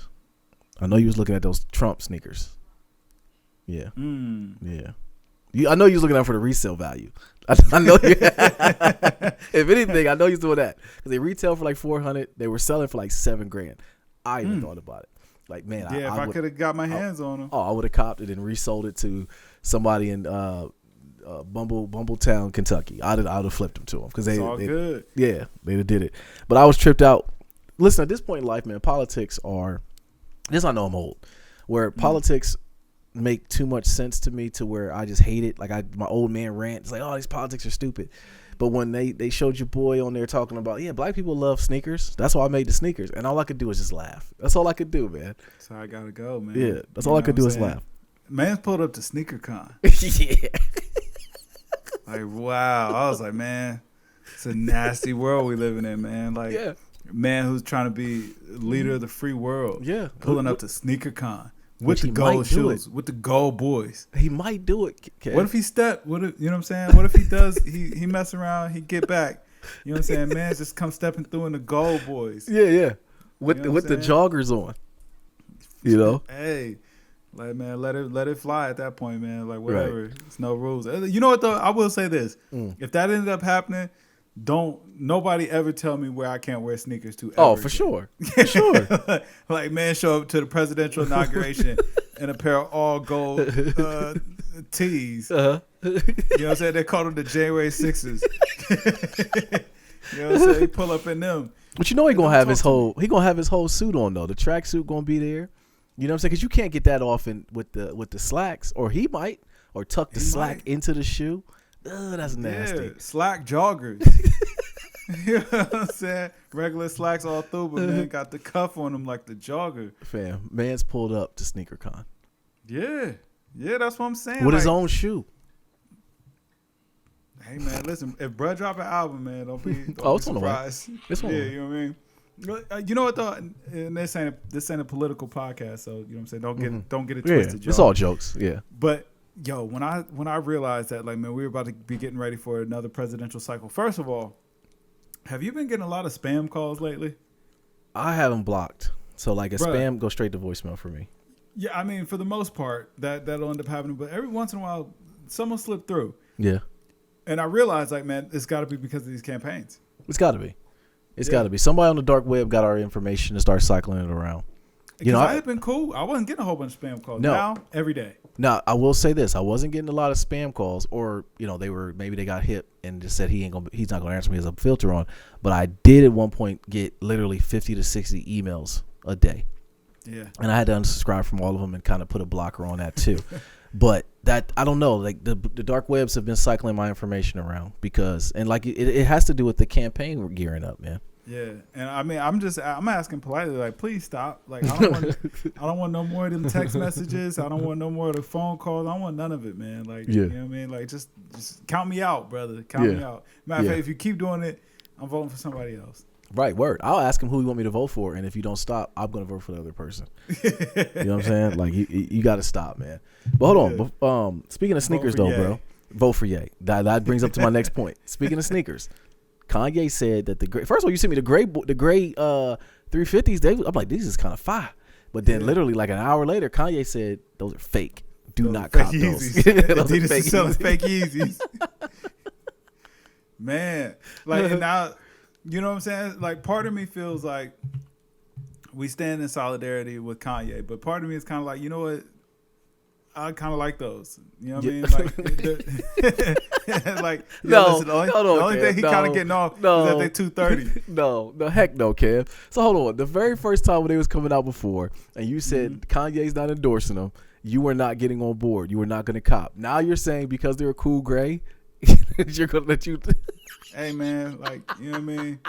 I know you was looking at those Trump sneakers. Yeah. Yeah. I know you was looking out for the resale value. I know you. If anything, I know you was doing that. Because they retail for like $400. They were selling for like $7,000. I even thought about it. Like, man, if I could have got my hands on them. Oh, I would have copped it and resold it to somebody in Bumbletown, Kentucky. I'd have flipped them to them because they good. Yeah, they did it. But I was tripped out. Listen, at this point in life, man, politics are. This I know I'm old. Where politics make too much sense to me to where I just hate it. Like my old man rant. It's like, oh, these politics are stupid. But when they showed your boy on there talking about, black people love sneakers. That's why I made the sneakers. And all I could do was just laugh. That's all I could do, man. That's how I gotta go, man. Yeah, that's all I could do is laugh. Man's pulled up to SneakerCon. Yeah. Like, wow. I was like, man, it's a nasty world we living in, man. Like, man who's trying to be leader of the free world. Yeah. Pulling up to SneakerCon. With the gold shoes, with the gold boys. He might do it. Kev. What if he step? You know what I'm saying? What if he does? He mess around. He get back. You know what I'm saying? Man, just come stepping through in the gold boys. Yeah. With the joggers on. You know. Hey, like man, let it fly at that point, man. Like whatever. Right. It's no rules. You know what though? I will say this: if that ended up happening, nobody ever tell me where I can't wear sneakers to. Oh, for sure. For sure. Like, man, show up to the presidential inauguration in a pair of all gold tees. Uh-huh. You know what I'm saying? They called them the January 6s. You know what I'm saying? He pull up in them. But you know he gonna have his whole suit on though. The track suit gonna be there. You know what I'm saying? Because you can't get that off with the slacks, or he might, or tuck the slack into the shoe. Ugh, that's nasty. Yeah, slack joggers. You know what I'm saying? Regular slacks all through, but man got the cuff on them like the jogger. Fam, man's pulled up to SneakerCon. Yeah, that's what I'm saying. With his own shoe. Hey man, listen, if bruh drop an album, man, don't be it's surprised. On the way. You know what I mean? You know what though, and this ain't a political podcast, so you know what I'm saying. Don't get it twisted. Yeah, it's all jokes. Yeah, but yo, when I realized that, like, man, we were about to be getting ready for another presidential cycle. First of all, have you been getting a lot of spam calls lately? I have them blocked, so like spam goes straight to voicemail for me. Yeah, I mean, for the most part, that'll end up happening, but every once in a while, someone slip through. Yeah, and I realized, like, man, it's got to be because of these campaigns. It's got to be. It's got to be. Somebody on the dark web got our information and started cycling it around. You know, I had been cool. I wasn't getting a whole bunch of spam calls. Now, every day. Now, I will say this. I wasn't getting a lot of spam calls, or, you know, maybe they got hit and just said he's not going to answer me as a filter on. But I did at one point get literally 50 to 60 emails a day. Yeah. And I had to unsubscribe from all of them and kind of put a blocker on that too. But that, I don't know, like the dark webs have been cycling my information around because, and like it has to do with the campaign we're gearing up, man. Yeah, and I mean, I'm asking politely, like, please stop. Like, I don't want no more of them text messages. I don't want no more of the phone calls. I don't want none of it, man. Like, you know what I mean? Like, just count me out, brother. Count me out. Matter of fact, if you keep doing it, I'm voting for somebody else. Right, word. I'll ask him who you want me to vote for, and if you don't stop, I'm going to vote for the other person. You know what I'm saying? Like, you got to stop, man. But hold on. Speaking of sneakers, though, bro, vote for Ye. That brings up to my next point. Speaking of sneakers, Kanye said that first of all, you sent me the gray 350s. I'm like, these is kind of fire. But then literally like an hour later, Kanye said those are fake. Do not cop those. Adidas is selling fake Yeezys. Man, like, and now, you know what I'm saying? Like, part of me feels like we stand in solidarity with Kanye, but part of me is kind of like, you know what? I kind of like those. You know what I mean? Like, listen, the only thing he kind of getting off is that they 230. No, heck no, Kev. So hold on. The very first time when they was coming out before, and you said Kanye's not endorsing them, you were not getting on board. You were not going to cop. Now you're saying because they're cool gray, you're going to let you. Hey, man, like, you know what I mean?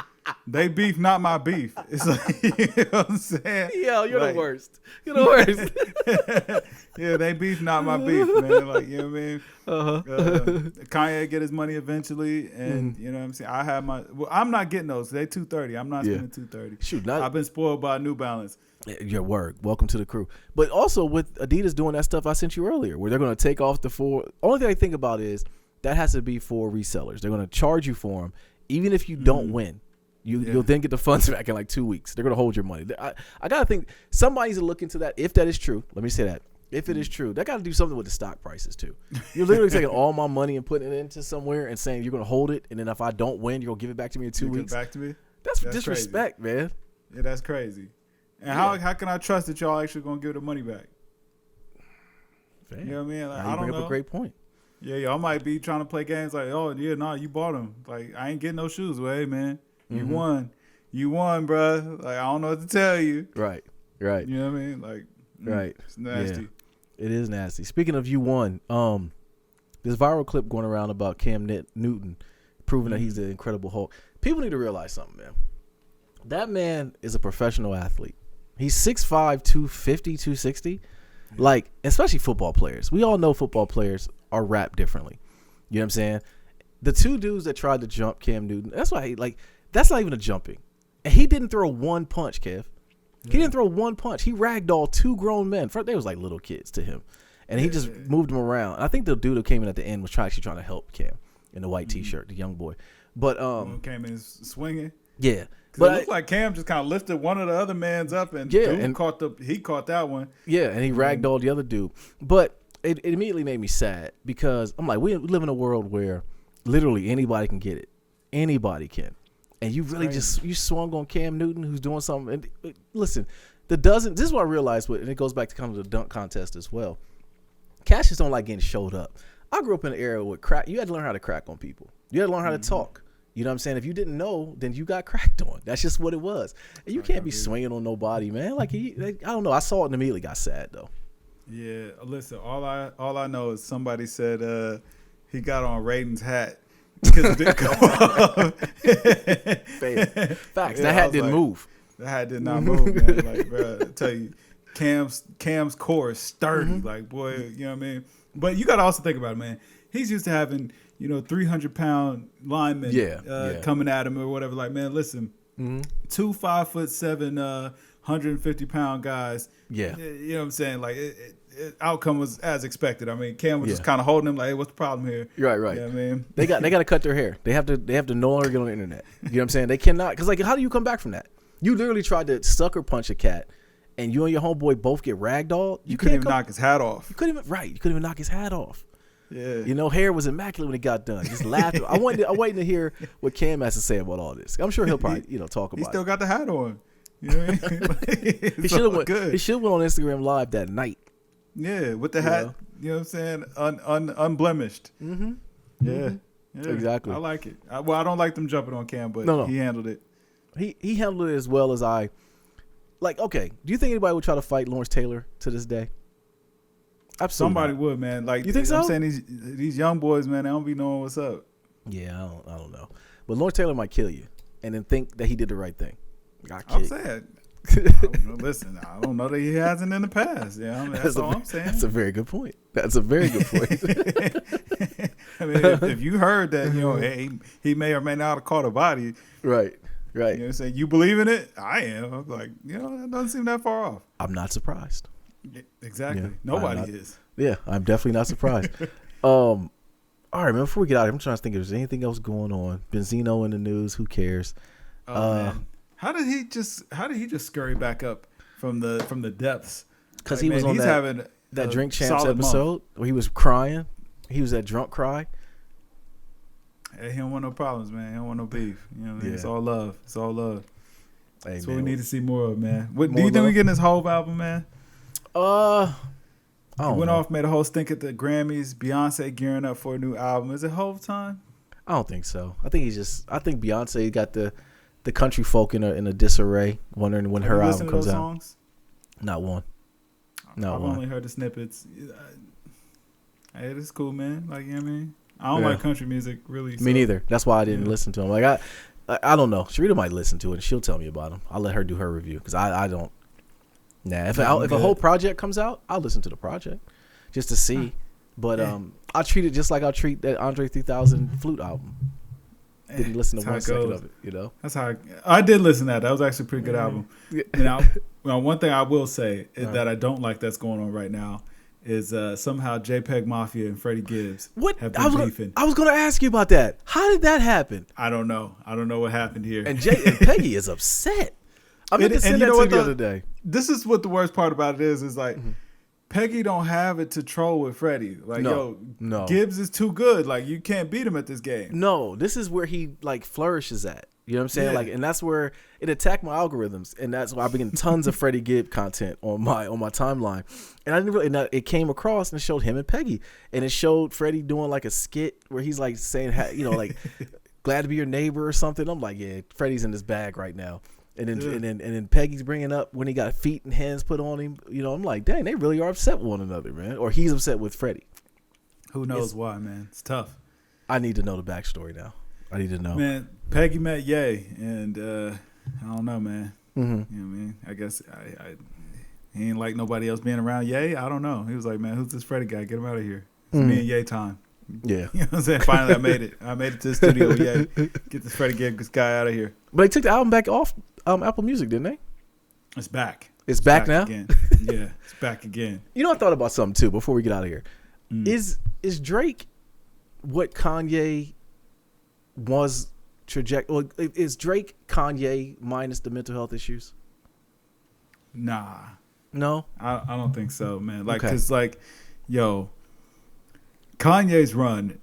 They beef, not my beef. It's like, you know what I'm saying? Yeah, you're like, the worst. You're the worst. Yeah, they beef, not my beef, man. Like, you know what I mean? Kanye get his money eventually, and you know what I'm saying? I have I'm not getting those. They 230. I'm not spending 230. Shoot, I've been spoiled by New Balance. Your word. Welcome to the crew. But also with Adidas doing that stuff I sent you earlier, where they're going to take off the only thing I think about is that has to be for resellers. They're going to charge you for them, even if you don't win. You'll then get the funds back in like 2 weeks. They're going to hold your money. I got to think somebody's to look into that. If that is true, let me say that. If it is true, that got to do something with the stock prices too. You're literally taking all my money and putting it into somewhere and saying you're going to hold it, and then if I don't win, you're going to give it back to me in 2 weeks. Give it back to me? That's disrespect, crazy. Man. Yeah, that's crazy. And how can I trust that y'all actually going to give the money back? Fair. You know what I mean? Like, I don't know. Up a great point. Yeah, y'all might be trying to play games like, oh, yeah, nah, you bought them. Like, I ain't getting no shoes. Well, hey, man, you won. You won, bro. Like, I don't know what to tell you. Right. You know what I mean? Like, right. It's nasty. Yeah. It is nasty. Speaking of you won, this viral clip going around about Cam Newton proving that he's the Incredible Hulk. People need to realize something, man. That man is a professional athlete. He's 6'5", 250, 260. Yeah. Like, especially football players. We all know football players are wrapped differently. You know what I'm saying? The two dudes that tried to jump Cam Newton, that's not even a jumping. And he didn't throw one punch, Kev. He didn't throw one punch. He ragdolled two grown men. They was like little kids to him. And he just moved them around. I think the dude who came in at the end was actually trying to help Cam in the white T-shirt, the young boy. But came in swinging. Yeah. But it looked like Cam just kind of lifted one of the other man's up and caught that one. Yeah, and he ragdolled the other dude. But it immediately made me sad because I'm like, we live in a world where literally anybody can get it. Anybody can. And you really you swung on Cam Newton, who's doing something. And listen, this is what I realized and it goes back to kind of the dunk contest as well. Cats just don't like getting showed up. I grew up in an era with crack. You had to learn how to crack on people. You had to learn how to talk. You know what I'm saying? If you didn't know, then you got cracked on. That's just what it was. And you can't be swinging on nobody, man. Like, I don't know. I saw it and immediately got sad, though. Yeah, listen, all I know is somebody said he got on Raiden's hat. Because it didn't come off. Facts. That hat didn't move. That hat did not move, man. Like, bro, I tell you, Cam's core is sturdy. Like, boy, you know what I mean? But you got to also think about it, man. He's used to having, 300-pound linemen coming at him or whatever. Like, man, listen, 2 5'7", 150-pound guys. Yeah. You know what I'm saying? Like, outcome was as expected. I mean, Cam was just kind of holding him like, hey, what's the problem here? Right. Yeah, I mean, they got to cut their hair. They have to no longer get on the internet. You know what I'm saying? They cannot, because like, how do you come back from that? You literally tried to sucker punch a cat, and you and your homeboy both get ragdolled. You couldn't even knock his hat off. You couldn't even knock his hat off. Yeah. You know, hair was immaculate when it got done. Just laughing. I'm waiting to hear what Cam has to say about all this. I'm sure he'll probably, talk about it. He still got the hat on. You know what I mean? He should have went on Instagram Live that night. Yeah, with the hat, you know what I'm saying? Unblemished. Mm-hmm. Yeah. Exactly. I like it. I don't like them jumping on Cam, but he handled it. He handled it as well as I. Like, okay, do you think anybody would try to fight Lawrence Taylor to this day? Absolutely. Somebody would, man. Like, you think so? I'm saying these young boys, man, they don't be knowing what's up. Yeah, I don't know. But Lawrence Taylor might kill you and then think that he did the right thing. I'm saying. Listen, I don't know that he hasn't in the past. Yeah, that's all I'm saying. That's a very good point. I mean, if you heard that, he may or may not have caught a body. Right. You know what I'm saying? You believe in it? I am. I'm like, that doesn't seem that far off. I'm not surprised. Yeah, exactly. Yeah, nobody is. Yeah, I'm definitely not surprised. All right, man, before we get out of here, I'm trying to think if there's anything else going on. Benzino in the news, who cares? Man. How did he just scurry back up from the depths? Because he was on that Drink Champs episode where he was crying. He was that drunk cry. Hey, he don't want no problems, man. He don't want no beef. You know what I mean? It's all love. It's all love. Hey, that's what we need to see more of, man. Do you think we getting this whole album, man? I don't know. Off, made a whole stink at the Grammys. Beyonce gearing up for a new album. Is it Hove time? I don't think so. I think Beyonce got the country folk in a disarray, wondering when her album comes out. Songs? Not one. I've only heard the snippets. Hey, this is cool, man. Like, you know what I mean? I don't like country music, really. Me neither. That's why I didn't listen to him. Like, I don't know. Sharita might listen to it, and she'll tell me about him. I'll let her do her review, because I don't. Nah, if a whole project comes out, I'll listen to the project just to see. But I'll treat it just like I'll treat that Andre 3000 flute album. Didn't listen to 1 second of it, That's how I did listen to that. That was actually a pretty good album. And one thing I will say is that I don't like that's going on right now is somehow JPEG Mafia and Freddie Gibbs have been beefing. I was going to ask you about that. How did that happen? I don't know. I don't know what happened here. And Peggy is upset. I meant to send that to you the other day. This is what the worst part about it is like Peggy don't have it to troll with Freddie. Like, no. Gibbs is too good. Like, you can't beat him at this game. No, this is where he like flourishes at. You know what I'm saying? Yeah. Like, and that's where it attacked my algorithms, and that's why I've been getting tons of Freddie Gibbs content on my timeline. And I didn't really. And it came across and it showed him and Peggy, and it showed Freddie doing like a skit where he's like saying, like, glad to be your neighbor or something. I'm like, yeah, Freddie's in his bag right now. And then Peggy's bringing up when he got feet and hands put on him. I'm like, dang, they really are upset with one another, man. Or he's upset with Freddie. Who knows why, man? It's tough. I need to know the backstory now. I need to know. Man, Peggy met Ye, and I don't know, man. Mm-hmm. You know what I mean? I guess he ain't like nobody else being around Ye. I don't know. He was like, man, who's this Freddie guy? Get him out of here. It's me and Ye time. Yeah. You know what I'm saying? Finally, I made it. I made it to the studio with Ye. Get this Freddie Gibbs guy out of here. But they took the album back off Apple Music, didn't they? It's back. It's back now? Again. Yeah, it's back again. I thought about something, too, before we get out of here. Is Drake what Kanye was is Drake Kanye minus the mental health issues? Nah. No? I don't think so, man. Like, because, Kanye's run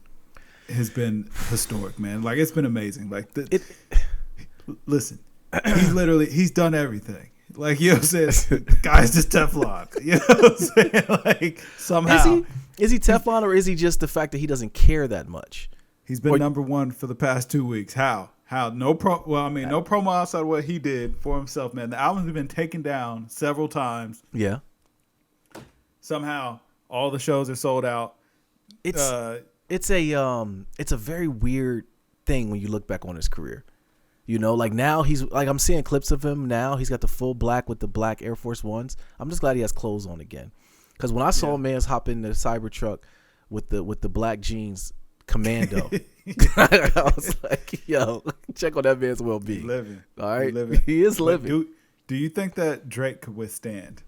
has been historic, man. Like, it's been amazing. Like, listen, he's done everything. Like, you know what I'm saying? The guy's just Teflon. You know what I'm saying? Like, somehow. Is he Teflon, or is he just the fact that he doesn't care that much? He's been number one for the past 2 weeks. How? No promo outside of what he did for himself, man. The album's been taken down several times. Yeah. Somehow, all the shows are sold out. It's a very weird thing when you look back on his career. Like now I'm seeing clips of him now. He's got the full black with the black Air Force Ones. I'm just glad he has clothes on again. Because when I saw Mans hop in the Cybertruck with the black jeans commando. I was like, yo, check on that man's well-being. He's living. All right, living. He is living. Do you think that Drake could withstand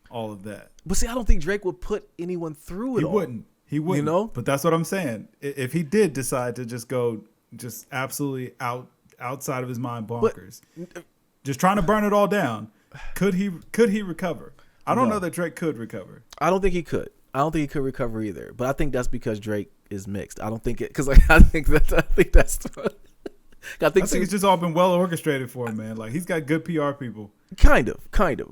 all of that? But see, I don't think Drake would put anyone through it. He wouldn't. He wouldn't. You know? But that's what I'm saying. If he did decide to just go just absolutely outside of his mind bonkers, just trying to burn it all down, could he recover? I don't know that Drake could recover. I don't think he could. I don't think he could recover either. But I think that's because Drake is mixed. I don't think it because I think that's. I think it's just all been well orchestrated for him, man. Like he's got good PR people. Kind of.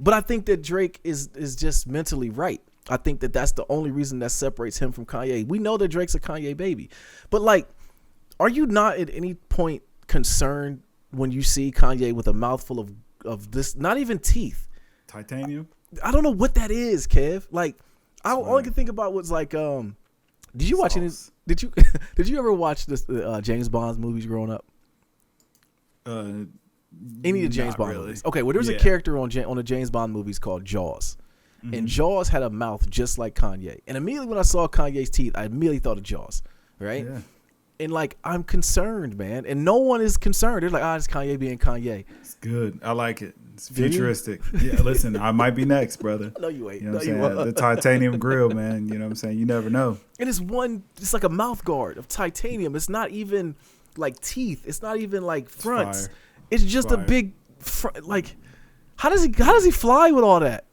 But I think that Drake is just mentally right. I think that that's the only reason that separates him from Kanye. We know that Drake's a Kanye baby, but like, are you not at any point concerned when you see Kanye with a mouthful of this? Not even teeth. Titanium. I don't know what that is, Kev. Like, all I can think about was like, did you watch any? Did you ever watch this James Bond movies growing up? Any of the James Bond movies? Okay, well, there's a character on the James Bond movies called Jaws, and Jaws had a mouth just like Kanye. And immediately when I saw Kanye's teeth, I immediately thought of Jaws, right? Yeah. And like, I'm concerned, man, and no one is concerned. They're like, it's Kanye being Kanye. It's good. I like it. It's futuristic. Yeah, listen, I might be next, brother. No, you ain't. You know what I'm saying? The titanium grill, man. You know what I'm saying? You never know. And it's like a mouth guard of titanium. It's not even like teeth. It's not even like fronts. It's just a big like. How does he fly with all that?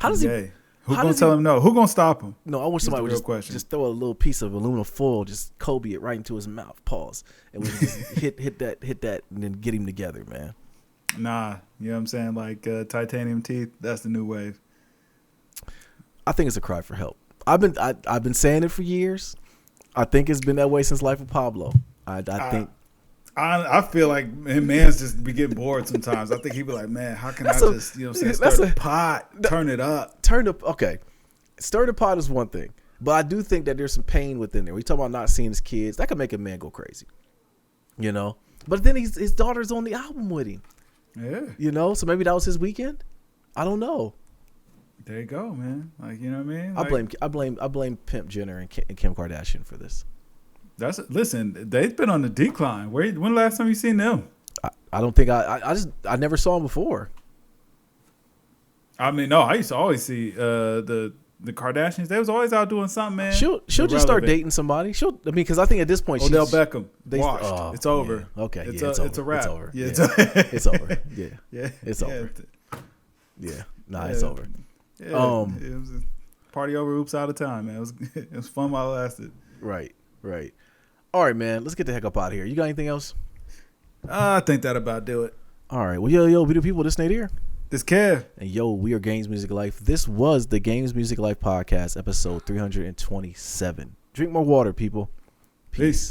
How does he? Who's gonna tell him no? Who's gonna stop him? No, I wish somebody would just throw a little piece of aluminum foil, just Kobe it right into his mouth. Pause, and we just hit that, and then get him together, man. Nah, you know what I'm saying? Like titanium teeth, that's the new wave. I think it's a cry for help. I've been saying it for years. I think it's been that way since Life of Pablo. I think. I feel like man's just be getting bored sometimes. I think he'd be like, man, how can I just, you know what I'm saying, stir the pot, turn it up. Okay. Stir the pot is one thing. But I do think that there's some pain within there. We talk about not seeing his kids. That could make a man go crazy. You know? But then his daughter's on the album with him. Yeah. You know? So maybe that was his weekend? I don't know. There you go, man. Like, you know what I mean? Like, I blame Pimp Jenner and Kim Kardashian for this. Listen, they've been on the decline. When last time you seen them? I don't think I never saw them before. I mean, no, I used to always see the Kardashians. They was always out doing something, man. She'll just start dating somebody. Because I think at this point Odell Beckham washed. It's over. Yeah. Okay, it's a wrap. It's over. Yeah, it's over. Yeah, yeah, it's over. Yeah, it's over. Yeah, it was a party over. Oops, out of time, man. It was fun while it lasted. Right. All right, man. Let's get the heck up out of here. You got anything else? I think that about do it. All right. Well, yo, video people, this Nate here. This Kev. And yo, we are Games Music Life. This was the Games Music Life podcast, episode 327. Drink more water, people. Peace.